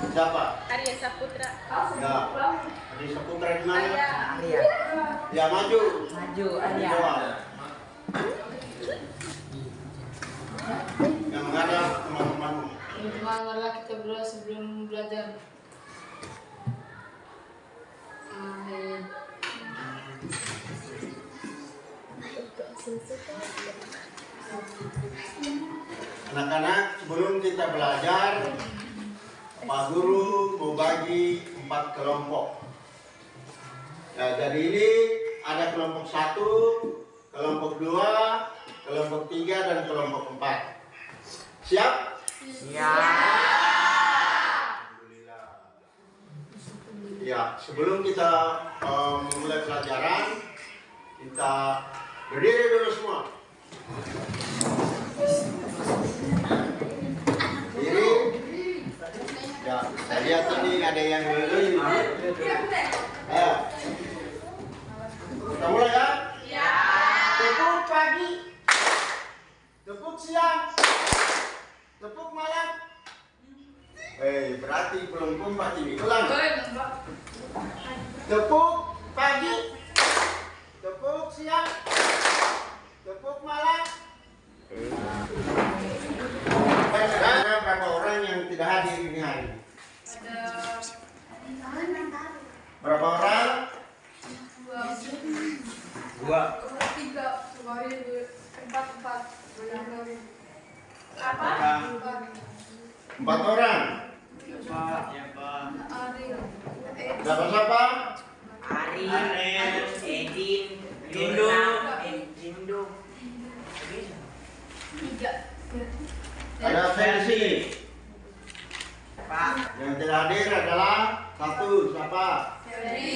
Siapa? Arya Saputra. Ya. Arya Saputra di mana? Arya. Ya maju. Maju Arya. Yang menghadap teman-temanmu. Teman-teman, marilah kita berdoa sebelum belajar. Amin. Anak-anak, sebelum kita belajar, Pak Guru mau bagi 4 kelompok. Nah, jadi ini ada kelompok 1, kelompok 2, kelompok 3, dan kelompok 4. Siap? Siap. Alhamdulillah. Ya, sebelum kita memulai pelajaran, kita berdiri dulu semua. Diri. Ya, saya lihat ini ada yang dulu. Ayo. Kita mulai ya? Ya. Tepuk pagi. Tepuk siang. Tepuk malam. Berarti belum kompak ini. Ulang. Tepuk pagi. Tepuk siang. Tepuk malam. Ada berapa orang yang tidak hadir ini hari? Berapa orang? 2. 3, 4. Apa? 4 orang. Siapa? Ari, Edin, Lindo, Lindo. Ada Versi. Pak. Yang tidak hadir adalah 1. Siapa? Ferdi.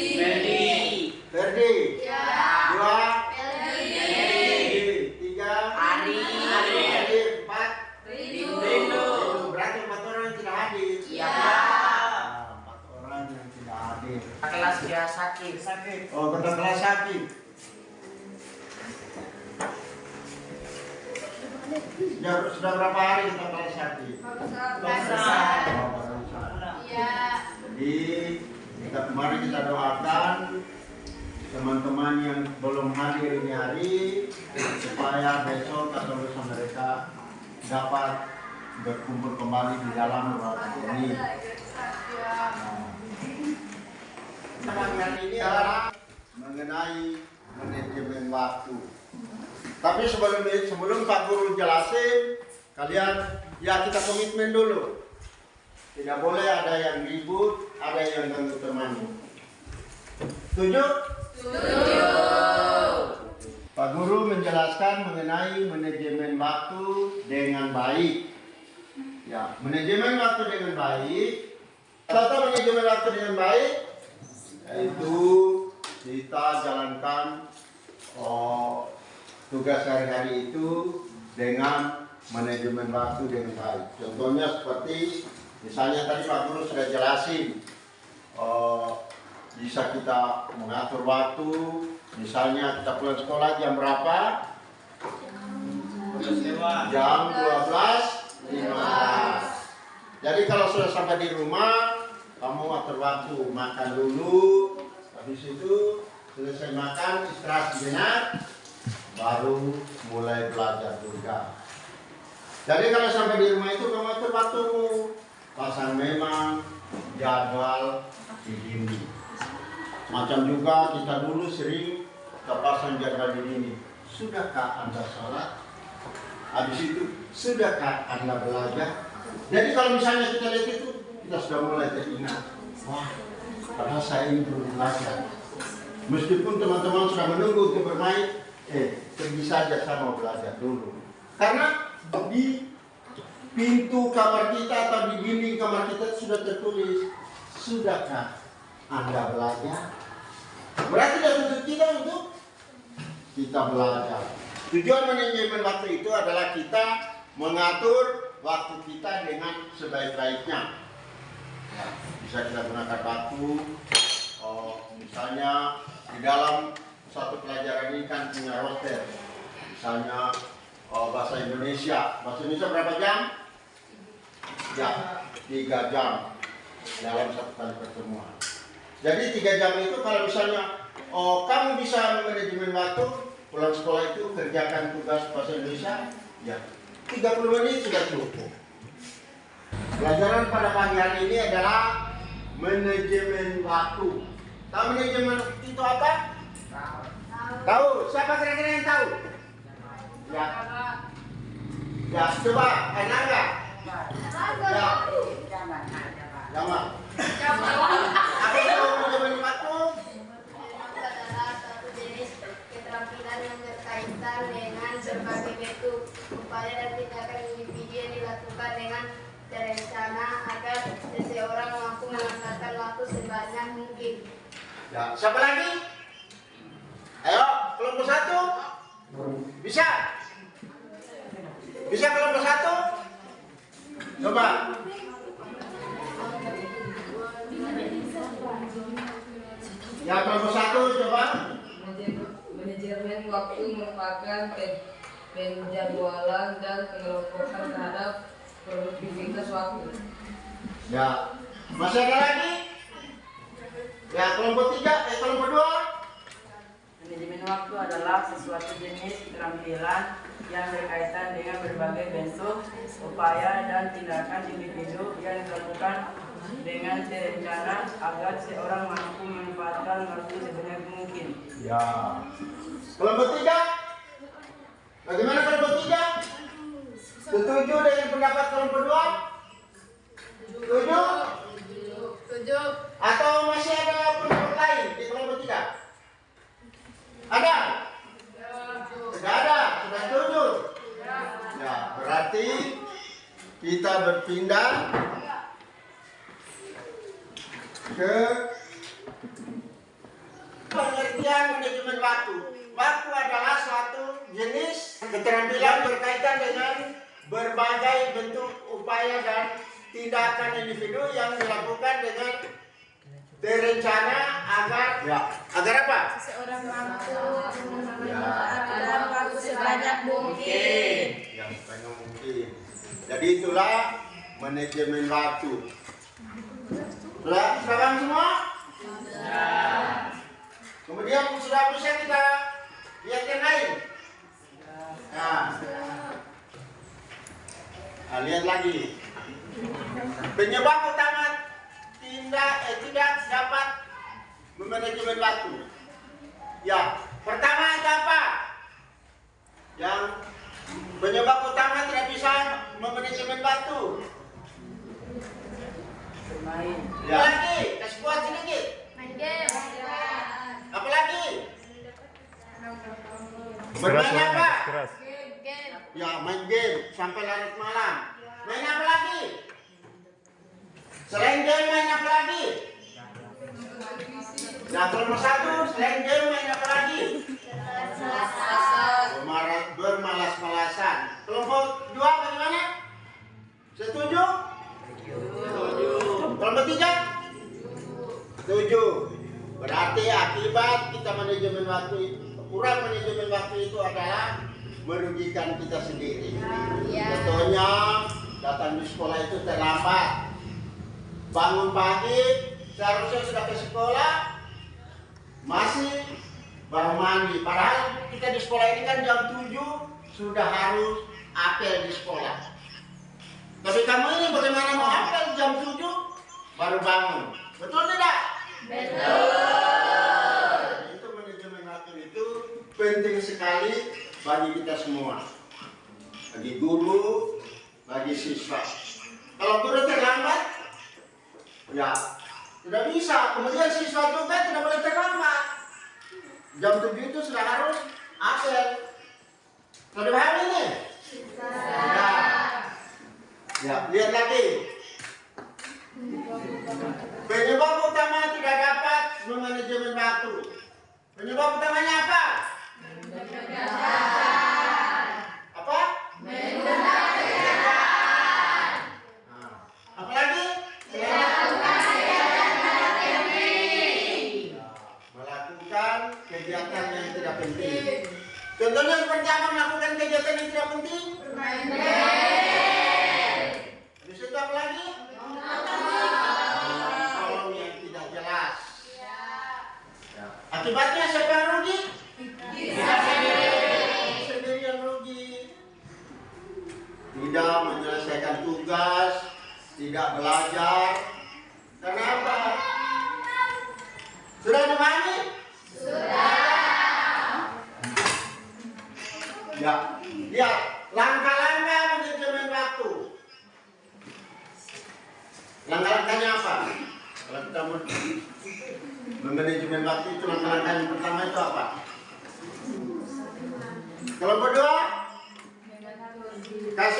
Ferdi. 2. 3. Ari. 4. Lindo. Berarti 4 orang yang tidak hadir. Ya. 4 orang yang tidak hadir. Kelas dia sakit. Oh, betul kelas sakit. Sudah berapa hari kita kelas sakit? Jadi kemarin kita doakan teman-teman yang belum hadir ini hari supaya besok atau lusa mereka dapat berkumpul kembali di dalam ruangan ini. Yang ini adalah mengenai manajemen waktu. Tapi sebelum Pak Guru jelasin, kalian ya kita komitmen dulu. Tidak boleh ada yang ribut, ada yang ganggu temannya. Setuju? Setuju. Pak Guru menjelaskan mengenai manajemen waktu dengan baik. Ya, manajemen waktu dengan baik. Contoh manajemen waktu dengan baik, yaitu kita jalankan tugas hari-hari itu dengan manajemen waktu dengan baik. Contohnya seperti misalnya tadi Pak Guru sudah jelasin, bisa kita mengatur waktu. Misalnya kita pulang sekolah jam berapa? Jam 12.15. Jadi kalau sudah sampai di rumah, kamu atur waktu, makan dulu, habis itu selesai makan, istirahat sejenak, baru mulai belajar juga. Jadi kalau sampai di rumah itu kamu atur waktumu, pasang memang jadwal di dinding. Macam juga kita dulu sering kita pasang jadwal di dinding. Sudahkah Anda sholat? Habis itu sudahkah Anda belajar? Jadi kalau misalnya kita lihat itu, kita sudah mulai teringat, wah, padahal saya ini belum belajar. Meskipun teman-teman sudah menunggu untuk bermain, pergi saja saya mau belajar dulu. Karena di pintu kamar kita atau di dinding kamar kita sudah tertulis, sudahkah Anda belajar? Berarti sudah tuntut kita untuk kita belajar. Tujuan manajemen waktu itu adalah kita mengatur waktu kita dengan sebaik-baiknya. Ya, bisa kita gunakan waktu, misalnya di dalam satu pelajaran ini kan punya roster. Misalnya bahasa Indonesia berapa jam? Ya, 3 jam. dalam satu kali pertemuan. Jadi 3 jam itu kalau misalnya kamu bisa manajemen waktu, pulang sekolah itu kerjakan tugas bahasa Indonesia, ya 30 menit sudah cukup. Pelajaran pada pagi hari ini adalah manajemen waktu. Tahu manajemen waktu itu apa? Tahu? Siapa kira-kira yang tahu? Ya. Ya, coba enak nggak? Ya. Jangan. Apa itu manajemen waktu? Adalah satu jenis keterampilan yang berkaitan dengan berbagai bentuk upaya dan tindakan individu yang dilakukan dengan terencana agar seseorang mampu memanfaatkan waktu sebanyak mungkin. Ya, siapa lagi? Ayo, kelompok 1. Bisa? Bisa kelompok 1? Coba. Ya, kelompok 1 coba. Manajemen waktu merupakan penjadwalan dan pengelompokan terhadap produktivitas waktu. Ya. Masih ada lagi? Ya, kelompok 3, kelompok 2. Manajemen waktu adalah sesuatu jenis keterampilan yang berkaitan dengan berbagai bentuk upaya dan tindakan individu yang dilakukan dengan terencana agar seorang mampu memanfaatkan waktu sebanyak mungkin. Ya. Kelompok 3. Bagaimana kelompok 3? Setuju dengan pendapat kelompok 2? Setuju? Setuju. Atau masih ada pendapat lain di kelompok 3? Ada? Tidak ada, sudah setuju. Ya, berarti kita berpindah ke pengertian manajemen waktu. Waktu adalah suatu jenis keterampilan berkaitan dengan berbagai bentuk upaya dan tindakan individu yang dilakukan dengan terencana agar apa? Seseorang mampu Ya. memanfaatkan waktu sebanyak mungkin. Yang sebanyak mungkin. Jadi itulah manajemen waktu. Sudah paham semua? Ya. Kemudian sudah bisa kita lihat yang lain. Nah, lihat lagi. Penyebab utama tidak dapat memanajemen waktu. Ya, pertama ada apa? Yang penyebab utama tidak bisa memanajemen waktu. Bermain. Ya. Lagi, kasih kuat sedikit. Main game. Apa lagi? Bermain apa? Game. Ya, main game sampai larut malam. Main apa lagi? Selain game main apa lagi? Nah, kelompok 1 selain game main apa lagi? Bermalas-malasan. Kelompok 2 bagaimana? Setuju? Setuju. Kelompok 3? Setuju. Berarti akibat kita manajemen waktu, kurang manajemen waktu itu adalah merugikan kita sendiri. Contohnya datang di sekolah itu terlambat. Bangun pagi, seharusnya sudah ke sekolah, masih baru mandi. Padahal kita di sekolah ini kan jam 7 sudah harus apel di sekolah. Tapi kamu ini bagaimana mau apel jam 7 baru bangun? Betul tidak? Betul. Itu manajemen waktu itu penting sekali bagi kita semua. Bagi guru, bagi siswa. Kalau guru terlambat, ya tidak bisa. Kemudian siswa juga tidak boleh terlambat. Jam 7 itu sudah harus apel. Sudah paham ini? Ya, lihat lagi. Penyebab utama tidak dapat memanajemen waktu. Penyebab utamanya apa? Apa? Apa lagi? Melakukan kegiatan yang tidak penting. Contohnya seperti apa melakukan kegiatan yang tidak penting? Habis itu apa lagi? Akibatnya siapa yang rugi? Kita sendiri yang rugi. Tidak menyelesaikan tugas, tidak belajar. Kenapa? Sudah dipahami? Ya, lihat langkah-langkah manajemen waktu. Langkah-langkahnya apa? Kalau kita mau memanajemen waktu itu langkah-langkah yang pertama itu apa? Kalau berdua,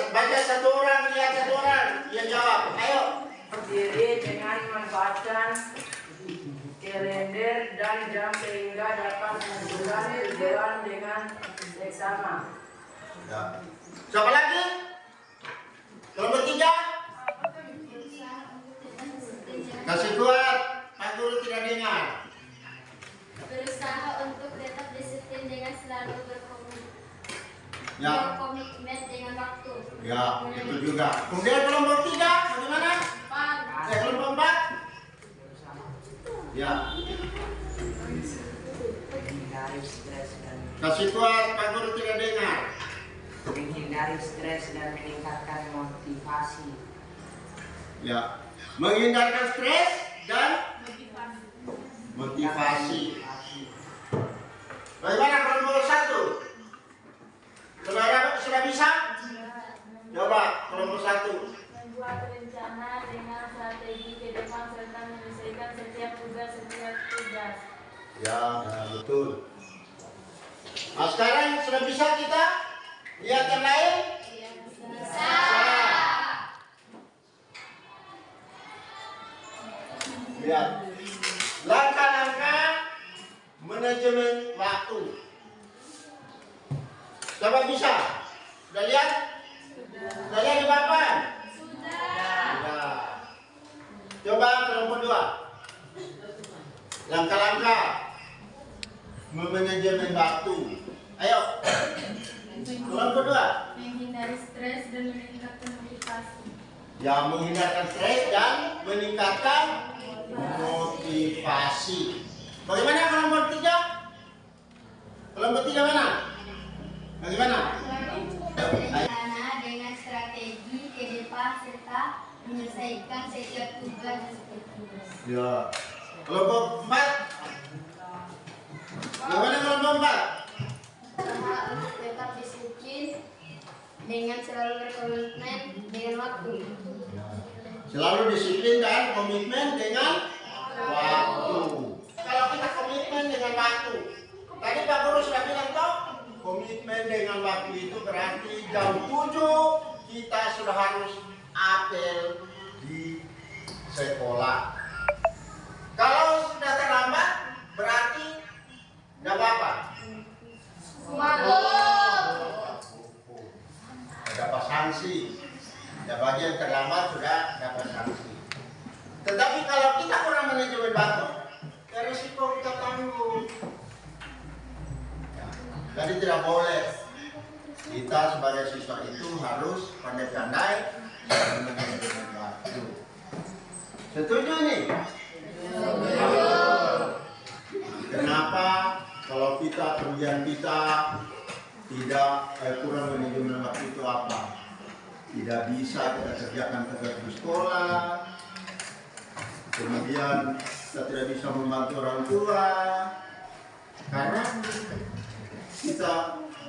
baca satu orang, lihat satu orang, dia jawab. Ayo. Berdiri dengan memanfaatkan kalender dan jam sehingga dapat menentukan tujuan dengan seksama. Ya. Siapa lagi? Kelompok 3. Kasih kuat, Pak Guru tidak dengar. Berusaha untuk tetap disiplin dengan selalu Ya. berkomitmen dengan waktu. Ya, itu juga. Kemudian kelompok 3, bagaimana? Kelompok 4. Ya. Menghindari stres dan Kasih kuat, Pak Guru tidak dengar. menghindari stres dan meningkatkan motivasi. Ya. Menghindarkan stres dan motivasi. Bagaimana kelompok 1? Saudara sudah bisa? Coba kelompok 1. Membuat rencana dengan strategi ke depan serta menyelesaikan setiap tugas. Ya, betul. Nah, sekarang sudah bisa kita lihat yang lain? Bisa. Lihat. Langkah-langkah manajemen waktu. Coba bisa? Sudah lihat? Sudah lihat di papan? Sudah. Coba kelompok 2. Langkah-langkah memanajemen waktu. Ayo. Kelompok 2. Menghindari stres dan meningkatkan motivasi. Ya, menghindarkan stres dan meningkatkan motivasi. Bagaimana kelompok 3? Kelompok 3 mana? Bagaimana? Rencana dengan strategi ke depan serta menyelesaikan setiap tugas. Ya. Kelompok 4. Bagaimana kelompok 4? Usaha untuk tetap disiplin dengan selalu berkomitmen dengan waktu. Selalu disiplin dan komitmen dengan waktu. Kalau kita komitmen dengan waktu, tadi Pak Guru sudah bilang toh, komitmen dengan waktu itu berarti jam 7 kita sudah harus apel di sekolah. Kalau sudah terlambat berarti tidak apa-apa. Dapat sanksi. Ya, bagi yang terlambat sudah dapat sanksi. Tetapi kalau kita kurang manajemen waktu, ya risiko kita tanggung. Ya, jadi tidak boleh. Kita sebagai siswa itu harus pandai-pandai manajemen waktu. Setuju nih? Kenapa kalau kerjaan kita tidak kurang manajemen waktu itu apa? Tidak bisa kita kerjakan tugas di sekolah, kemudian kita tidak bisa membantu orang tua karena kita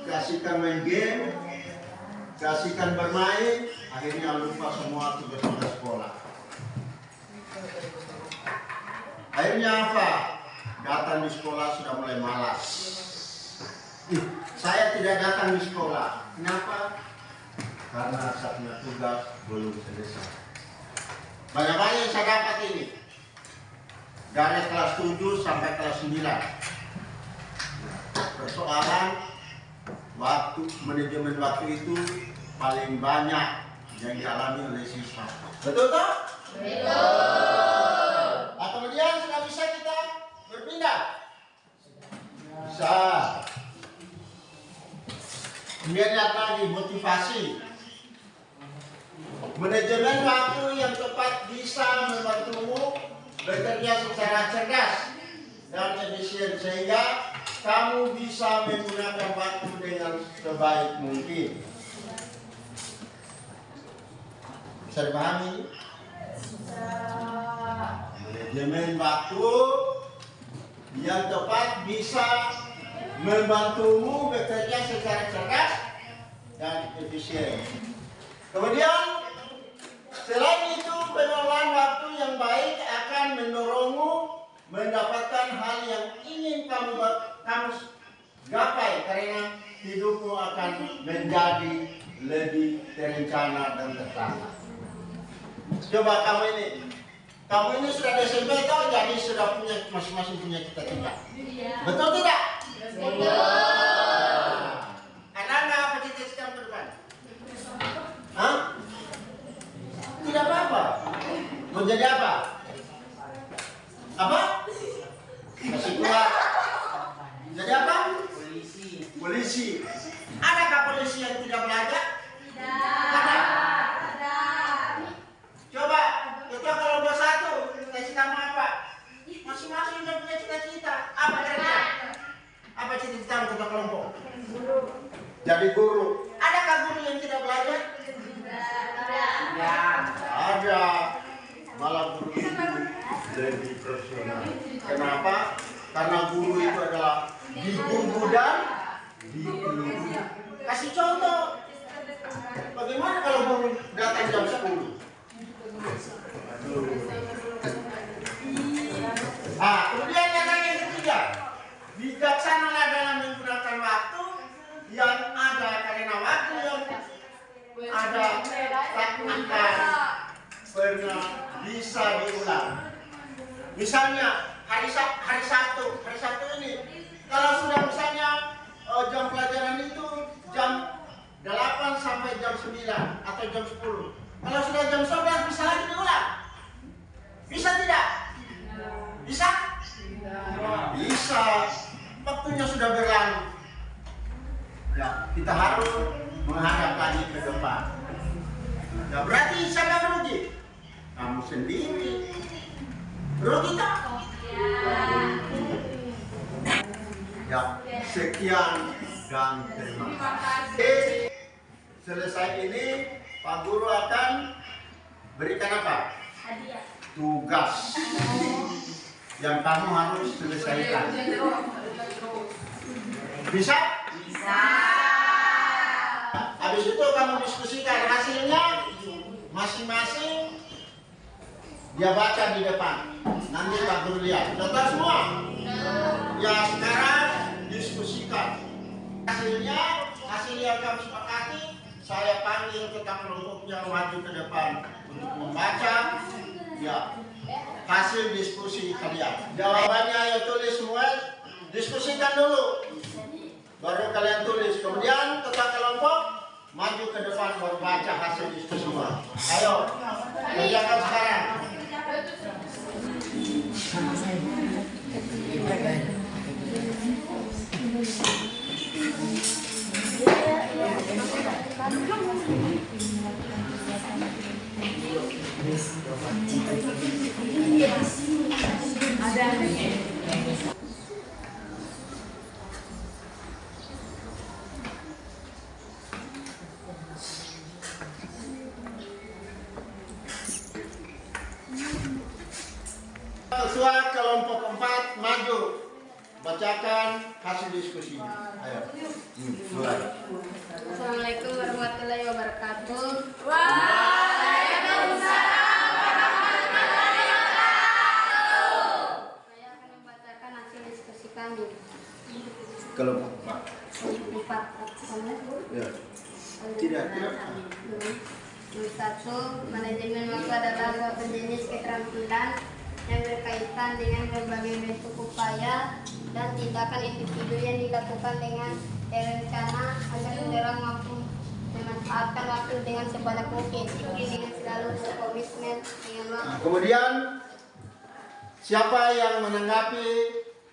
kasihkan main game, kasihkan bermain, akhirnya lupa semua tugas-tugas sekolah. Akhirnya apa? Datang di sekolah sudah mulai malas. Saya tidak datang di sekolah. Kenapa? Karena satunya tugas belum selesai. Banyak-banyak yang saya dapat ini. Dari kelas 7 sampai kelas 9. Persoalan waktu, manajemen waktu itu paling banyak yang dialami oleh siswa. Betul toh? Betul. Nah, kemudian sudah bisa kita berpindah? Bisa. Kemudian lihat lagi motivasi. Manajemen waktu yang tepat bisa membantumu bekerja secara cerdas. dan efisien sehingga kamu bisa menggunakan waktu dengan sebaik mungkin. Bisa dipahami? Manajemen waktu yang tepat bisa membantumu bekerja secara cerdas dan efisien. Kemudian selain itu, pengelolaan waktu yang baik akan mendorongmu mendapatkan hal yang ingin kamu gapai karena hidupmu akan menjadi lebih terencana dan tertata. Coba kamu ini sudah di SMP atau jadi sudah punya masing-masing punya cita-cita? Betul tidak? Betul. Ada apa cita-cita ke depan? Hah? Tidak apa-apa. Mau jadi apa? Apa? Masih kuat. Jadi apa? Polisi. Adakah polisi yang tidak belajar? Tidak. Ada. Coba, ketua kelompok 1, cita-citamu apa? Masing-masing sudah punya cita-cita. Apa kira-kira? Apa cita-citamu ketua kelompok? Guru. Jadi guru. Adakah guru yang tidak belajar? Ada. Malah guru itu lebih profesional. Kenapa? Karena guru itu adalah diguru dan ditiru. Kasih contoh. Bagaimana kalau guru datang jam 10? Kemudian yang ketiga, bijaksanalah dalam menggunakan waktu yang ada, karena waktu yang ada tak akan pernah bisa diulang. Misalnya hari Sabtu ini, kalau sudah misalnya jam pelajaran itu jam 8 sampai jam 9 atau jam 10. Kalau sudah jam 11 bisa lagi diulang? Bisa tidak? Bisa? Bisa. Waktunya sudah berlalu. Ya, kita harus menghadap lagi ke depan. Ya, berarti siapa rugi? Kamu sendiri. Rugi tak? Ya, sekian dan terima kasih. Selesai ini, Pak Guru akan berikan apa? Hadiah. Tugas yang kamu harus selesaikan. Bisa? Bisa. Habis itu kamu diskusikan hasilnya, masing-masing dia baca di depan. Nanti Pak Guru lihat. Sudah tahu semua? Ya, sekarang diskusikan hasil yang kamu sepakati. Saya panggil ketua kelompoknya maju ke depan untuk membaca ya hasil diskusi kalian. Jawabannya ya tulis semua, diskusikan dulu, baru kalian tulis. Kemudian ketua kelompok maju ke depan baru baca hasil diskusi semua. Ayo, kerjakan sekarang. Ketua kelompok 4 maju, bacakan hasil diskusinya. Ayo, mulai. Assalamualaikum warahmatullahi wabarakatuh. Waalaikumsalam warahmatullahi wabarakatuh. Saya akan membacakan hasil diskusi kami. Kelompok 4. ya. Tidak. Nomor 1, manajemen waktu adalah suatu jenis keterampilan yang berkaitan dengan berbagai bentuk upaya dan tindakan individu yang dilakukan dengan terencana agar mendorong mampu memanfaatkan waktu dengan sebanyak mungkin dengan selalu berkomitmen dengan waktu. Kemudian siapa yang menanggapi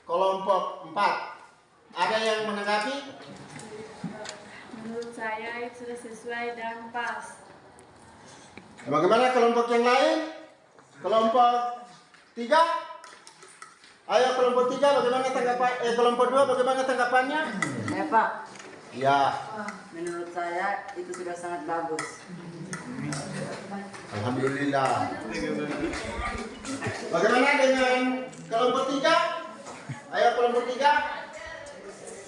kelompok 4? Ada yang menanggapi? Menurut saya itu sudah sesuai dan pas. Bagaimana kelompok yang lain? Kelompok 3? Ayo kelompok 3 bagaimana tanggapan? Kelompok 2 bagaimana tanggapannya? Ya Pak, Ya, menurut saya itu sudah sangat bagus. alhamdulillah. Bagaimana dengan kelompok 3? Ayo kelompok 3.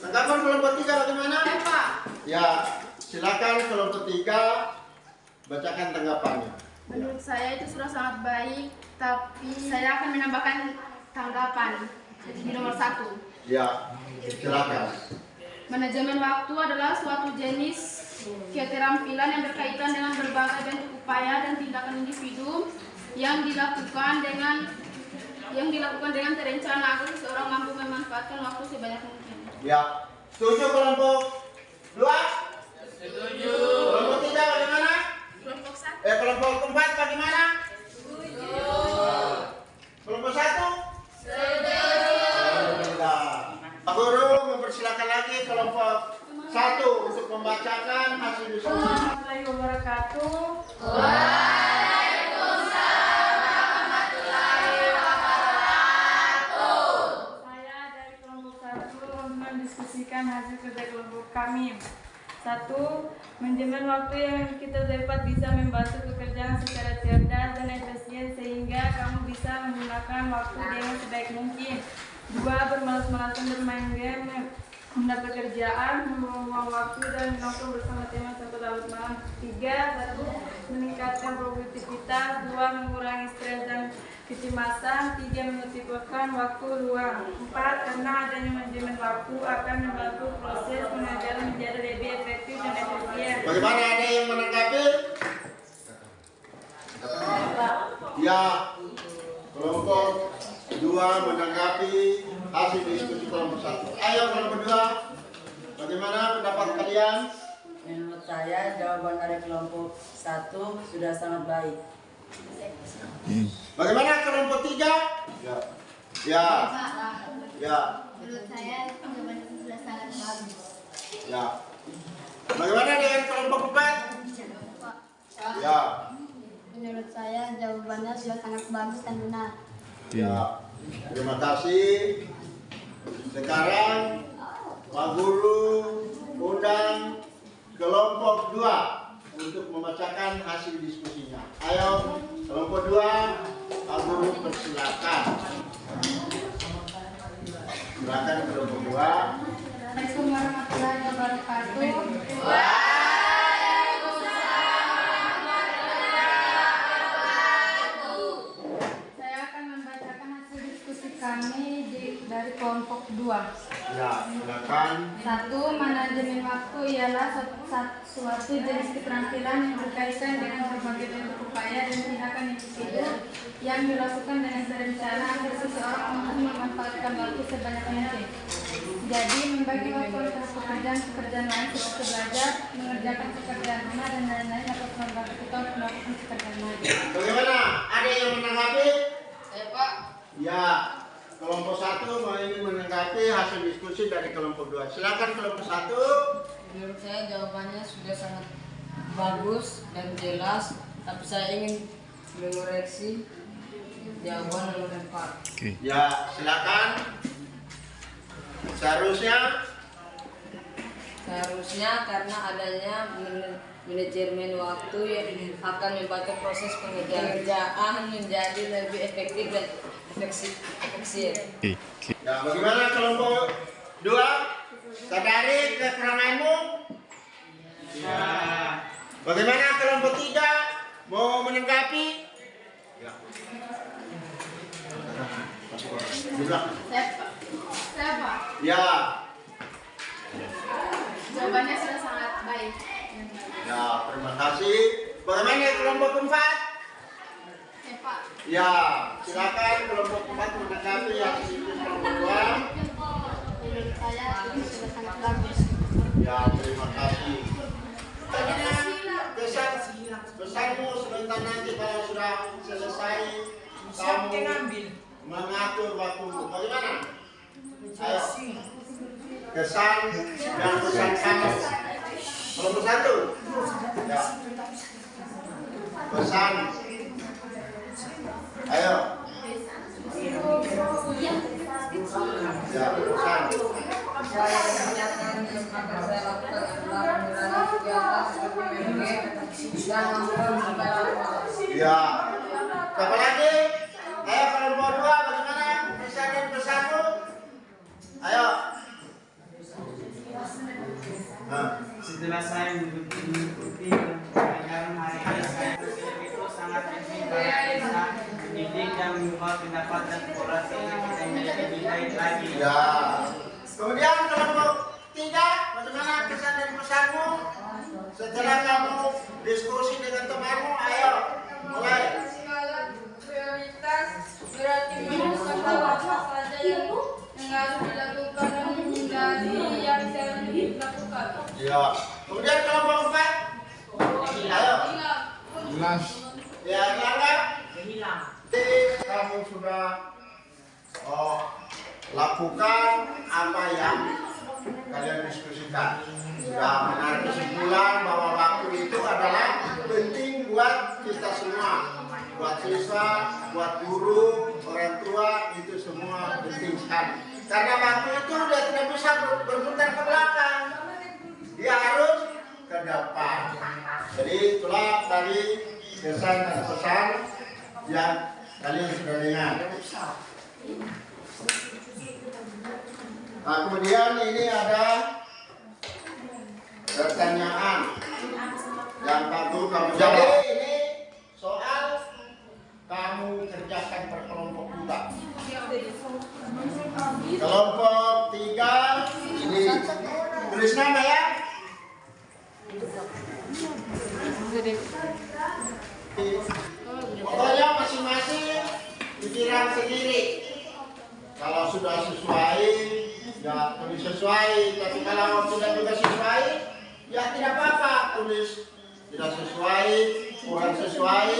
Tanggapan kelompok 3 bagaimana? Ya Pak. Ya, silakan kelompok 3 bacakan tanggapannya. Menurut saya itu sudah sangat baik, tapi saya akan menambahkan tanggapan di nomor 1. Ya, silakan. Manajemen waktu adalah suatu jenis keterampilan yang berkaitan dengan berbagai bentuk upaya dan tindakan individu yang dilakukan dengan terencana agar seseorang mampu memanfaatkan waktu sebanyak mungkin. Ya, setuju kelompok 2? Setuju. Kelompok 3 bagaimana? Kelompok 1. Kelompok 4 bagaimana? Setuju. Kelompok 1? Pak Guru mempersilakan lagi kelompok 1 untuk membacakan hasil diskusi. Assalamualaikum wabarakatuh. Saya dari kelompok 1 mendiskusikan hasil kerja kelompok kami. 1. Manajemen waktu yang kita dapat bisa membantu pekerjaan secara cerdas dan efisien sehingga kamu bisa menggunakan waktu dengan sebaik mungkin. 2. Bermalas-malasan bermain game, menunda pekerjaan, membuang waktu dan nongkrong bersama teman sampai larut malam. 3. 1. Meningkatkan produktivitas. 2. Mengurangi stres dan kecemasan. 3. mengoptimalkan waktu luang. 4. Karena adanya manajemen waktu akan membantu proses pengajaran menjadi lebih efektif dan efisien. Bagaimana, ada yang menanggapi? Ya, kelompok 2 menanggapi hasil diskusi kelompok 1. Ayo kelompok 2, bagaimana pendapat kalian? Menurut saya jawaban dari kelompok 1 sudah sangat baik. Bagaimana kelompok 3? Ya. Ya. Ya. Menurut saya jawaban itu sudah sangat bagus. Ya. Bagaimana dengan kelompok 4? Ya. Menurut saya jawabannya sudah sangat bagus dan benar. Ya. Terima kasih. Sekarang Pak Guru undang kelompok 2 untuk membacakan hasil diskusinya. Ayo kelompok 2, Pak Guru persilakan. Silakan kelompok 2. Assalamualaikum warahmatullahi wabarakatuh. Saya akan membacakan hasil diskusi kami dari kelompok 2. Ya, silakan. 1. Manajemen waktu ialah suatu jenis keterampilan yang berkaitan dengan berbagai bentuk upaya dan tindakan individu yang dilakukan dengan berencana agar seseorang mampu memanfaatkan waktu sebanyak mungkin. Jadi, membagi waktu antara pekerjaan lain seperti belajar, mengerjakan pekerjaan rumah, dan lain-lain dapat membantu kita untuk melakukan pekerjaan lain. Bagaimana? Ada yang menanggapi? Saya Pak. Ya, kelompok 1 mau ingin menanggapi hasil diskusi dari kelompok 2. Silakan kelompok 1. Menurut saya jawabannya sudah sangat bagus dan jelas, tapi saya ingin mengoreksi jawaban nomor 4. Ya, silakan. Seharusnya karena adanya manajemen waktu yang akan membantu proses pengerjaan menjadi lebih efektif dan efisien. Ya, bagaimana kelompok 2? Sadari kekuranganmu? Ya. Bagaimana kelompok 3? Mau menanggapi? Ya. Siapa? Ya. Jawabannya sudah sangat baik. Ya, terima kasih. Bagaimana kelompok 4? Pak. Ya, silakan kelompok 4 menanggapi hasil diskusi kelompok 2. Menurut saya itu sudah sangat bagus. Ya, terima kasih. Pesanmu sebentar nanti kalau sudah selesai kamu mengatur waktumu. Bagaimana? Ayo. Kesan dan pesan kamu. Kelompok 1. Ya. Pesan. Ayo. Ya, pesan. Saya menyatakan akan saya lakukan adalah mengurangi kegiatan seperti BMG dan nongkrong sampai malam. Ya. Siapa lagi? Ayo kelompok 2 bagaimana? Pesan dan pesanmu? Ayo. Setelah saya mengikuti pelajaran hari ini, saya berpikir itu sangat penting karena bisa mendidik dan mengubah pendapat dan pola pikir kita menjadi lebih baik lagi. Ya. Kemudian kelompok 3 bagaimana kesan dan pesanmu? Setelah kamu diskusi dengan temanmu, ayo mulai. Prioritas berarti mengusahakan apa saja yang harus dilakukan dan menghindari yang tidak dilakukan. Ya. Kemudian kelompok 4. Ayo. Jelas. Ya, Erlangga. Kamu sudah lakukan apa yang kalian diskusikan. Sudah menarik kesimpulan bahwa waktu itu adalah penting buat kita semua. Buat siswa, buat guru, orang tua, itu semua penting sekali. Karena waktu itu dia tidak bisa berputar ke belakang. Dia harus ke depan. Jadi itulah tadi kesan dan pesan yang kalian sudah dengar. Nah, kemudian ini ada pertanyaan yang patut kamu jawab. Jadi ini soal kamu kerjakan per kelompok juga. Kelompok 3 ini tulis nama ya. Pokoknya masing-masing pikiran sendiri. Kalau sudah sesuai, ya tulis sesuai. Tapi kalau tidak juga sesuai, ya tidak apa-apa tulis tidak sesuai, kurang sesuai.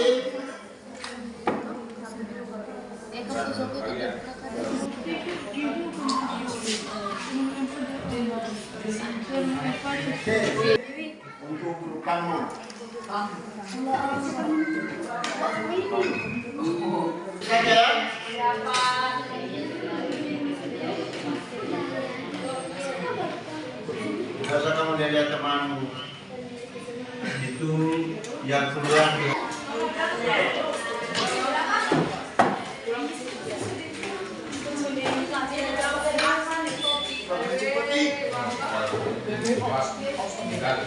Untuk guru kamu. Bisa ya? Biasa kamu lihat temanmu itu yang keluar Terima kasih.